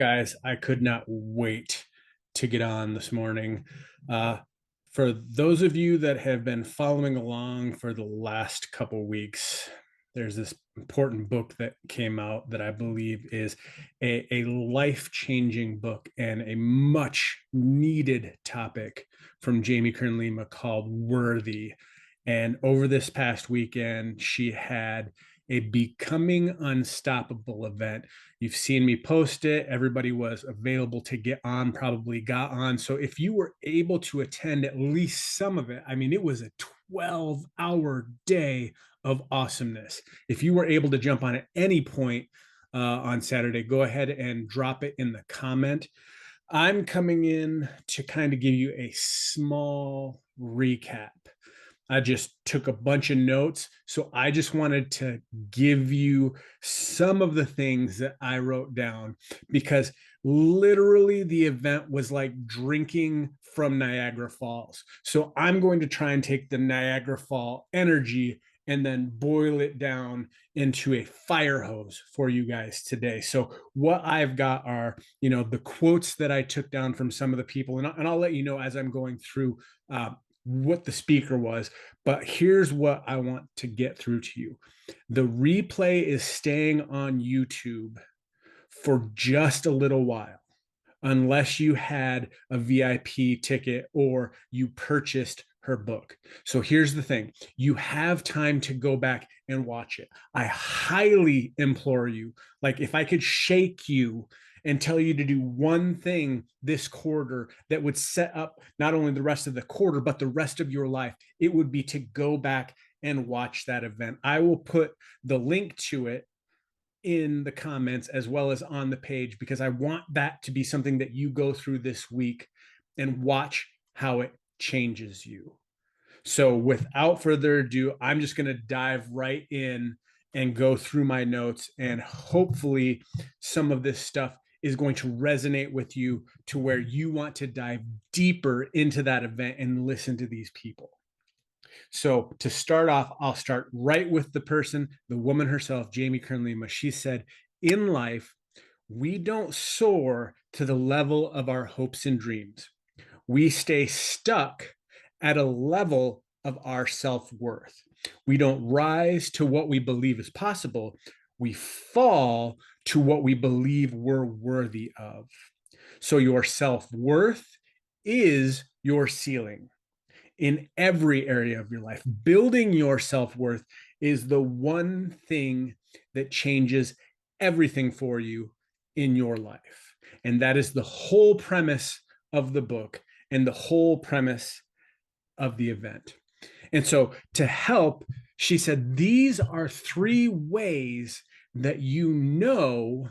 Guys, I could not wait to get on this morning. Uh, for those of you that have been following along for the last couple weeks, there's this important book that came out that I believe is a life-changing book and a much needed topic from Jamie Kern Lima called Worthy. And over this past weekend, she had a Becoming Unstoppable event. You've seen me post it. Everybody was available to get on, probably got on. So if you were able to attend at least some of it, I mean, it was a 12-hour day of awesomeness. If you were able to jump on at any point on Saturday, go ahead and drop it in the comment. I'm coming in to kind of give you a small recap. I just took a bunch of notes. So I just wanted to give you some of the things that I wrote down because literally the event was like drinking from Niagara Falls. So I'm going to try and take the Niagara Fall energy and then boil it down into a fire hose for you guys today. So what I've got are, the quotes that I took down from some of the people, and I'll let you know as I'm going through what the speaker was. But here's what I want to get through to you. The replay is staying on YouTube for just a little while, unless you had a VIP ticket or you purchased her book. So here's the thing. You have time to go back and watch it. I highly implore you, like if I could shake you and tell you to do one thing this quarter that would set up not only the rest of the quarter, but the rest of your life, it would be to go back and watch that event. I will put the link to it in the comments as well as on the page because I want that to be something that you go through this week and watch how it changes you. So without further ado, I'm just going to dive right in and go through my notes, and hopefully some of this stuff is going to resonate with you to where you want to dive deeper into that event and listen to these people. So to start off, I'll start right with the person, the woman herself, Jamie Kern Lima. She said, in life, we don't soar to the level of our hopes and dreams. We stay stuck at a level of our self-worth. We don't rise to what we believe is possible. We fall to what we believe we're worthy of. So your self-worth is your ceiling in every area of your life. Building your self-worth is the one thing that changes everything for you in your life. And that is the whole premise of the book and the whole premise of the event. And so to help, she said, these are three ways that you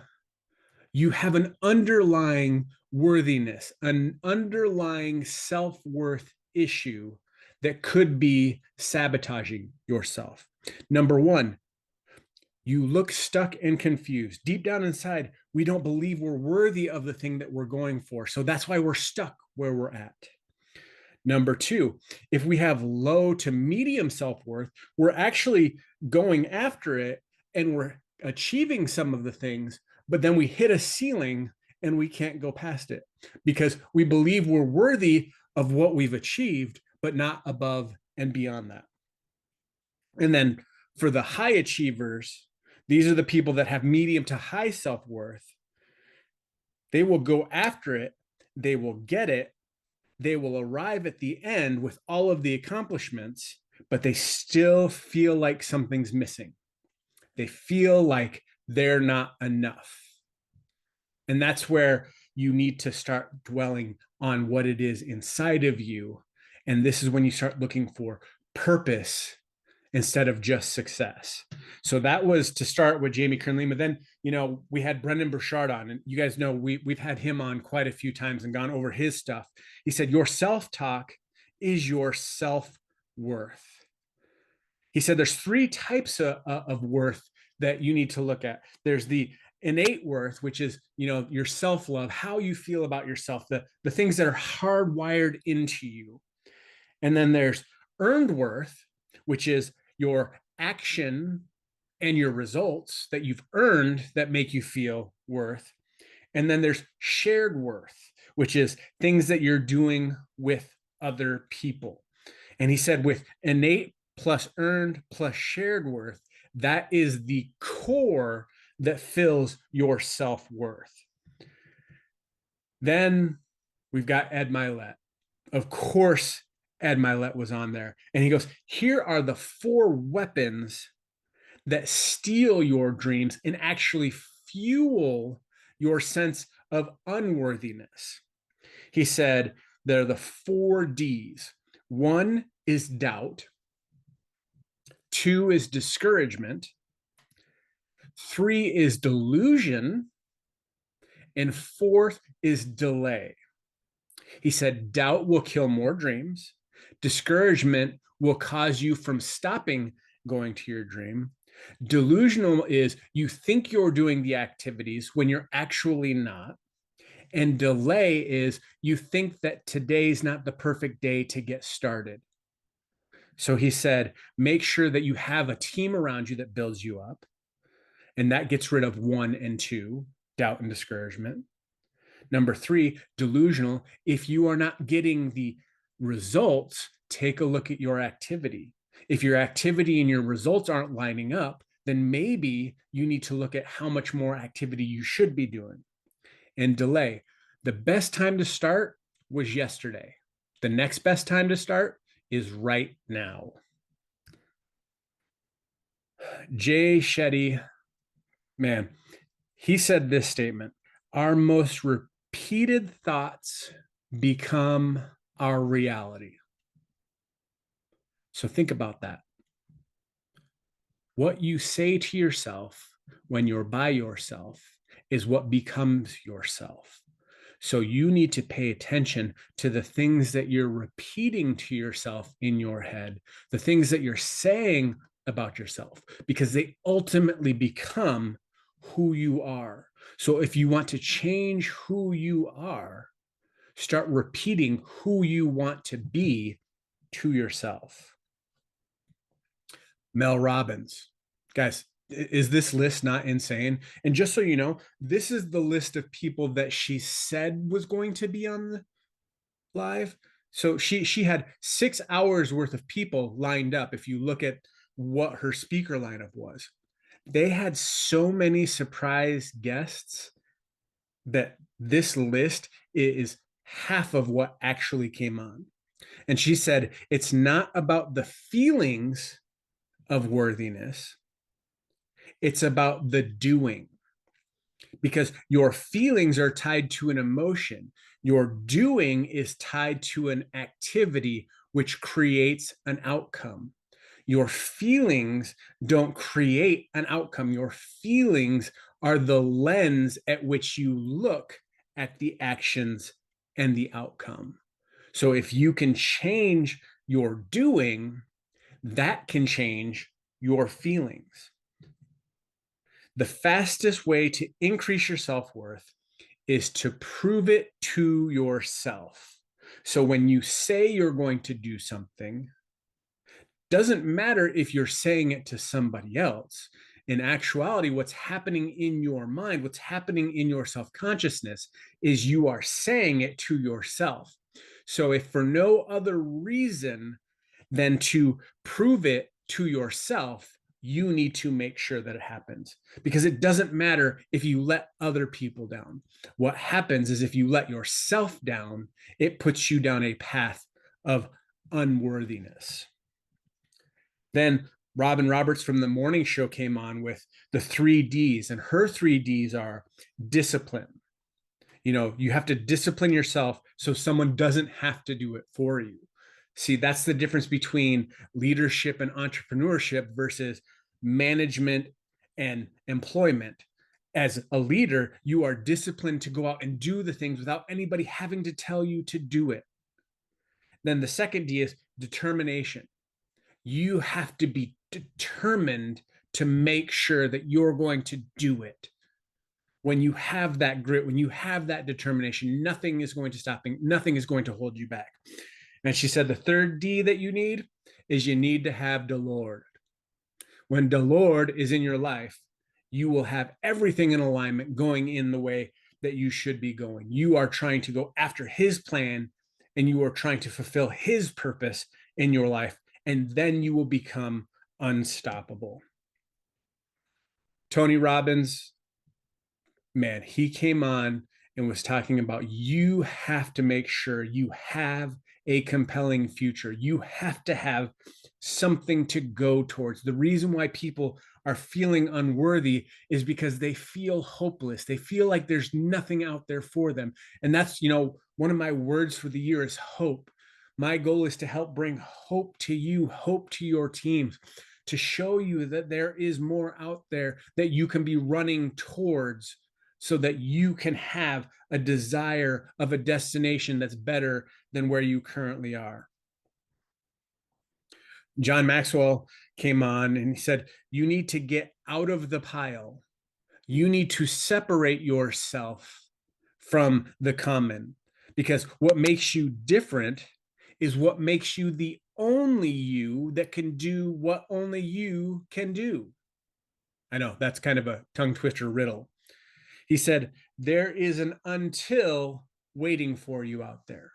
have an underlying worthiness, an underlying self-worth issue that could be sabotaging yourself. Number one, you look stuck and confused. Deep down inside, we don't believe we're worthy of the thing that we're going for. So that's why we're stuck where we're at. Number two, if we have low to medium self-worth, we're actually going after it and we're achieving some of the things, but then we hit a ceiling and we can't go past it because we believe we're worthy of what we've achieved, but not above and beyond that. And then for the high achievers, these are the people that have medium to high self-worth. They will go after it. They will get it. They will arrive at the end with all of the accomplishments, but they still feel like something's missing. They feel like they're not enough. And that's where you need to start dwelling on what it is inside of you. And this is when you start looking for purpose instead of just success. So that was to start with Jamie Kern Lima. Then, we had Brendon Burchard on, and you guys know we've had him on quite a few times and gone over his stuff. He said, your self-talk is your self-worth. He said there's three types of worth that you need to look at. There's the innate worth, which is, your self-love, how you feel about yourself, the things that are hardwired into you. And then there's earned worth, which is your action and your results that you've earned that make you feel worth. And then there's shared worth, which is things that you're doing with other people. And he said, with innate plus earned plus shared worth, that is the core that fills your self-worth. Then we've got Ed Mylett. Of course, Ed Mylett was on there. And he goes, here are the 4 weapons that steal your dreams and actually fuel your sense of unworthiness. He said, there are the 4 D's. 1 is doubt. 2 is discouragement. 3 is delusion. And 4th is delay. He said, doubt will kill more dreams. Discouragement will cause you from stopping going to your dream. Delusional is you think you're doing the activities when you're actually not. And delay is you think that today's not the perfect day to get started. So he said, make sure that you have a team around you that builds you up. And that gets rid of 1 and 2, doubt and discouragement. Number 3, delusional. If you are not getting the results, take a look at your activity. If your activity and your results aren't lining up, then maybe you need to look at how much more activity you should be doing. And delay. The best time to start was yesterday. The next best time to start is right now. Jay Shetty, man, he said this statement: our most repeated thoughts become our reality. So think about that. What you say to yourself when you're by yourself is what becomes yourself. So you need to pay attention to the things that you're repeating to yourself in your head, the things that you're saying about yourself, because they ultimately become who you are. So if you want to change who you are, start repeating who you want to be to yourself. Mel Robbins. Guys, is this list not insane? And just so you know, this is the list of people that she said was going to be on the live. So she had 6 hours worth of people lined up. If you look at what her speaker lineup was, they had so many surprise guests that this list is half of what actually came on. And she said, it's not about the feelings of worthiness. It's about the doing, because your feelings are tied to an emotion. Your doing is tied to an activity which creates an outcome. Your feelings don't create an outcome. Your feelings are the lens at which you look at the actions and the outcome. So if you can change your doing, that can change your feelings. The fastest way to increase your self-worth is to prove it to yourself. So when you say you're going to do something, doesn't matter if you're saying it to somebody else. In actuality, what's happening in your mind, what's happening in your self-consciousness is you are saying it to yourself. So if for no other reason than to prove it to yourself, you need to make sure that it happens, because it doesn't matter if you let other people down. What happens is if you let yourself down, it puts you down a path of unworthiness. Then Robin Roberts from the morning show came on with the 3 Ds, and her 3 Ds are discipline. You know, you have to discipline yourself so someone doesn't have to do it for you. See, that's the difference between leadership and entrepreneurship versus management and employment. As a leader, you are disciplined to go out and do the things without anybody having to tell you to do it. Then the second D is determination. You have to be determined to make sure that you're going to do it. When you have that grit, when you have that determination, nothing is going to stop, nothing is going to hold you back. And she said the third D that you need is you need to have the Lord. When the Lord is in your life, you will have everything in alignment going in the way that you should be going. You are trying to go after his plan, and you are trying to fulfill his purpose in your life, and then you will become unstoppable. Tony Robbins, man, he came on and was talking about you have to make sure you have a compelling future. You have to have something to go towards. The reason why people are feeling unworthy is because they feel hopeless. They feel like there's nothing out there for them. And that's, one of my words for the year is hope. My goal is to help bring hope to you, hope to your teams, to show you that there is more out there that you can be running towards, so that you can have a desire of a destination that's better than where you currently are. John Maxwell came on and he said, you need to get out of the pile. You need to separate yourself from the common, because what makes you different is what makes you the only you that can do what only you can do. I know that's kind of a tongue twister riddle. He said, there is an until waiting for you out there.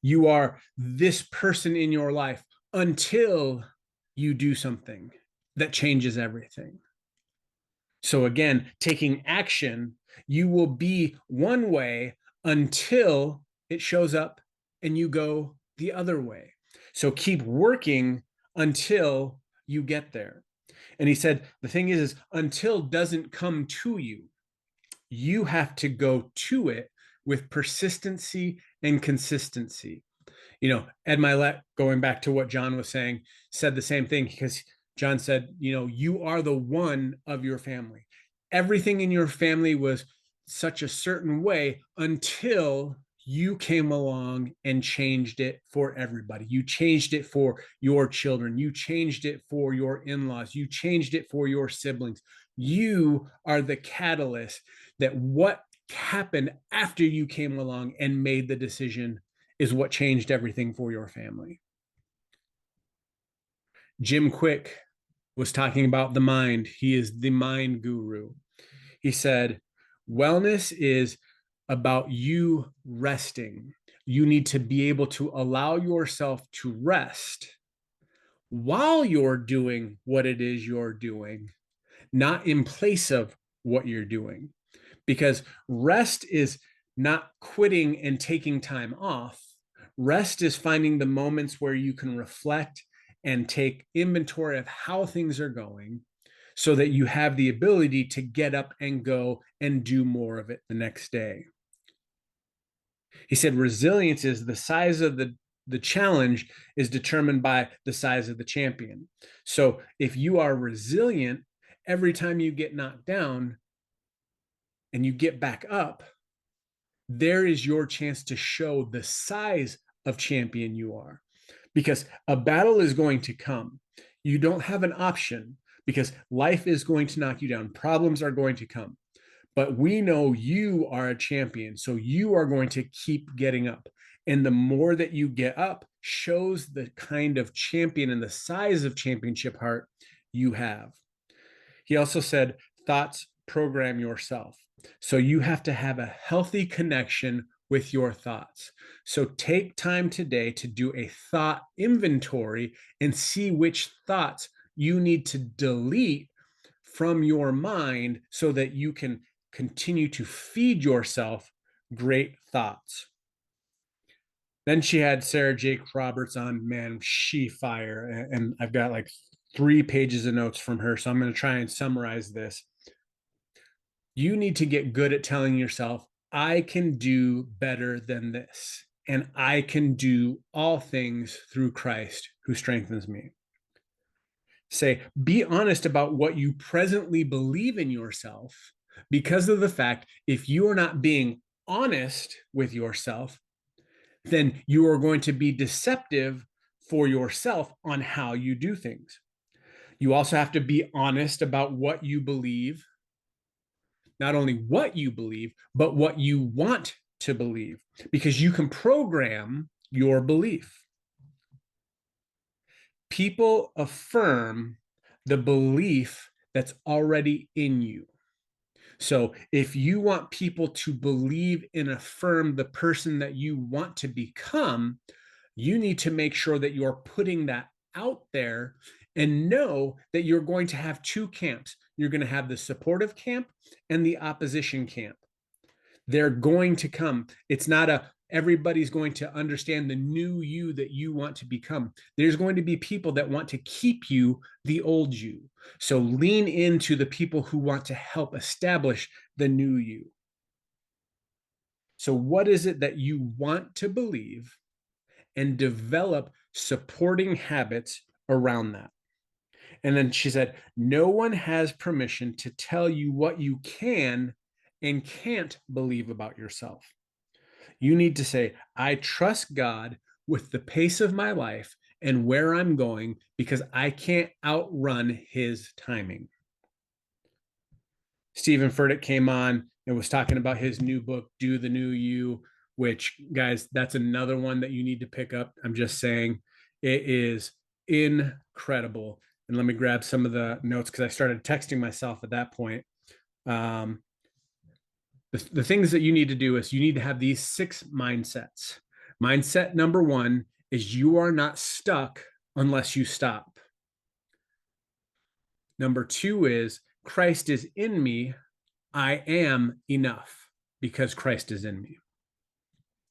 You are this person in your life until you do something that changes everything. So again, taking action, you will be one way until it shows up and you go the other way. So keep working until you get there. And he said, the thing is until doesn't come to you. You have to go to it with persistency and consistency. Ed Milet, going back to what John was saying, said the same thing, because John said, you are the one of your family. Everything in your family was such a certain way until you came along and changed it for everybody. You changed it for your children. You changed it for your in-laws. You changed it for your siblings. You are the catalyst that what happened after you came along and made the decision is what changed everything for your family. Jim Kwik was talking about the mind. He is the mind guru. He said, wellness is about you resting. You need to be able to allow yourself to rest while you're doing what it is you're doing, not in place of what you're doing. Because rest is not quitting and taking time off. Rest is finding the moments where you can reflect and take inventory of how things are going, so that you have the ability to get up and go and do more of it the next day. He said resilience is the size of the challenge is determined by the size of the champion. So if you are resilient, every time you get knocked down and you get back up, there is your chance to show the size of champion you are, because a battle is going to come. You don't have an option, because life is going to knock you down. Problems are going to come, but we know you are a champion. So you are going to keep getting up. And the more that you get up shows the kind of champion and the size of championship heart you have. He also said, thoughts program yourself. So you have to have a healthy connection with your thoughts. So take time today to do a thought inventory and see which thoughts you need to delete from your mind so that you can continue to feed yourself great thoughts. Then she had Sarah Jakes Roberts on. Man, she fire. And I've got like 3 pages of notes from her. So I'm going to try and summarize this. You need to get good at telling yourself, I can do better than this. And I can do all things through Christ who strengthens me. Say, be honest about what you presently believe in yourself, because of the fact, if you are not being honest with yourself, then you are going to be deceptive for yourself on how you do things. You also have to be honest about what you believe, not only what you believe, but what you want to believe, because you can program your belief. People affirm the belief that's already in you. So if you want people to believe and affirm the person that you want to become, you need to make sure that you're putting that out there and know that you're going to have two camps. You're going to have the supportive camp and the opposition camp. They're going to come. It's not a everybody's going to understand the new you that you want to become. There's going to be people that want to keep you the old you. So lean into the people who want to help establish the new you. So, what is it that you want to believe, and develop supporting habits around that? And then she said, no one has permission to tell you what you can and can't believe about yourself. You need to say, I trust God with the pace of my life and where I'm going because I can't outrun his timing. Stephen Furtick came on and was talking about his new book, Do the New You, which, guys, that's another one that you need to pick up. I'm just saying it is incredible. And let me grab some of the notes because I started texting myself at that point. The things that you need to do is you need to have these 6 mindsets. Mindset number 1 is you are not stuck unless you stop. Number 2 is Christ is in me. I am enough because Christ is in me.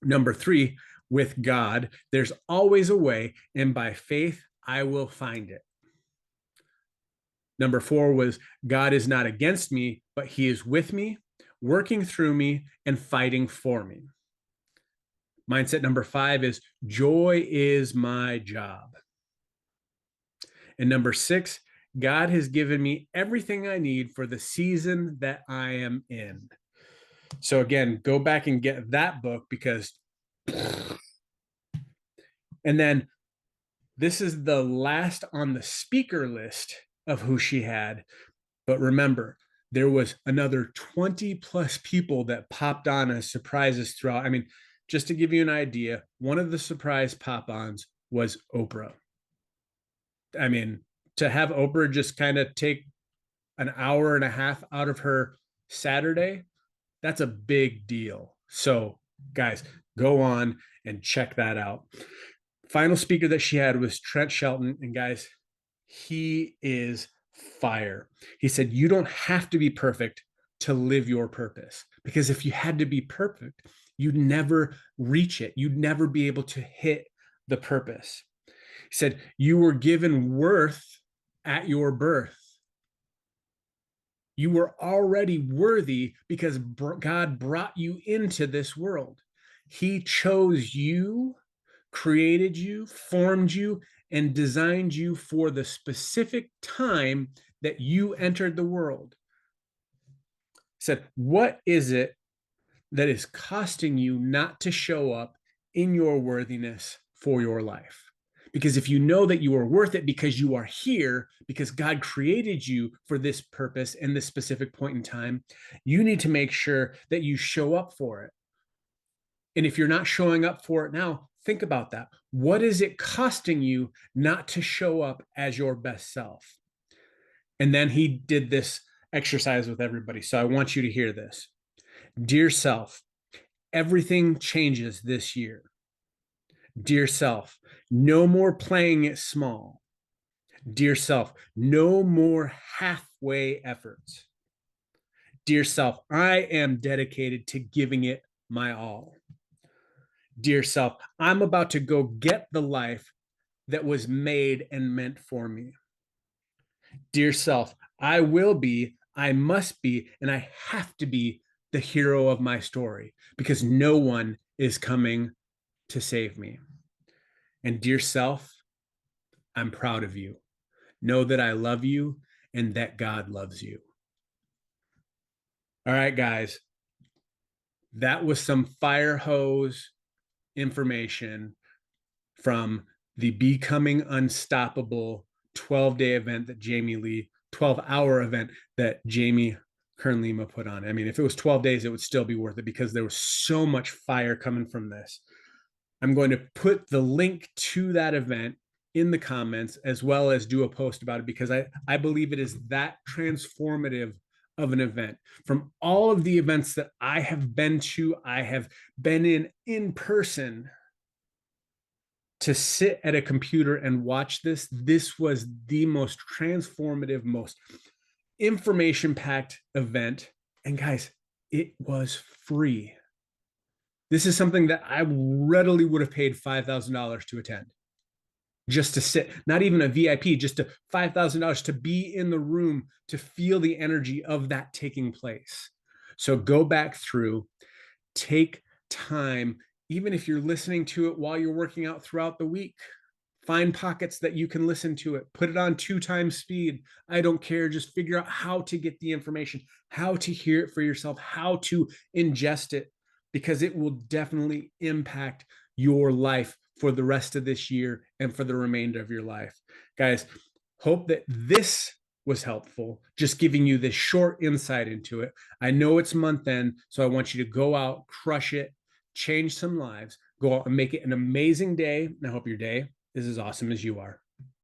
Number 3, with God, there's always a way, and by faith, I will find it. Number 4 was God is not against me, but he is with me, working through me, and fighting for me. Mindset number 5 is joy is my job. And number 6, God has given me everything I need for the season that I am in. So again, go back and get that book because, and then this is the last on the speaker list of who she had. But remember, there was another 20 plus people that popped on as surprises throughout. I mean, just to give you an idea, one of the surprise pop-ons was Oprah. I mean, to have Oprah just kind of take an hour and a half out of her Saturday, that's a big deal. So, guys, go on and check that out. Final speaker that she had was Trent Shelton. And guys, he is fire. He said, you don't have to be perfect to live your purpose. Because if you had to be perfect, you'd never reach it. You'd never be able to hit the purpose. He said, you were given worth at your birth. You were already worthy because God brought you into this world. He chose you, created you, formed you, and designed you for the specific time that you entered the world. He said, what is it that is costing you not to show up in your worthiness for your life? Because if you know that you are worth it because you are here, because God created you for this purpose and this specific point in time, you need to make sure that you show up for it. And if you're not showing up for it now, think about that. What is it costing you not to show up as your best self? And then he did this exercise with everybody. So I want you to hear this. Dear self, everything changes this year. Dear self, no more playing it small. Dear self, no more halfway efforts. Dear self, I am dedicated to giving it my all. Dear self, I'm about to go get the life that was made and meant for me. Dear self, I will be, I must be, and I have to be the hero of my story because no one is coming to save me. And dear self, I'm proud of you. Know that I love you and that God loves you. All right, guys, that was some fire hose information from the Becoming Unstoppable 12-day event that Jamie Lee, 12-hour event that Jamie Kern Lima put on. I mean, if it was 12 days, it would still be worth it because there was so much fire coming from this. I'm going to put the link to that event in the comments as well as do a post about it because I believe it is that transformative of an event. From all of the events that I have been to, I have been in person, to sit at a computer and watch this. This was the most transformative, most information packed event. And guys, it was free. This is something that I readily would have paid $5,000 to attend, just to sit, not even a VIP, just to $5,000 to be in the room, to feel the energy of that taking place. So go back through, take time, even if you're listening to it while you're working out throughout the week. Find pockets that you can listen to it. Put it on 2 times speed. I don't care. Just figure out how to get the information, how to hear it for yourself, how to ingest it, because it will definitely impact your life for the rest of this year and for the remainder of your life. Guys, hope that this was helpful, just giving you this short insight into it. I know it's month end, so I want you to go out, crush it, change some lives, go out and make it an amazing day. And I hope your day is as awesome as you are.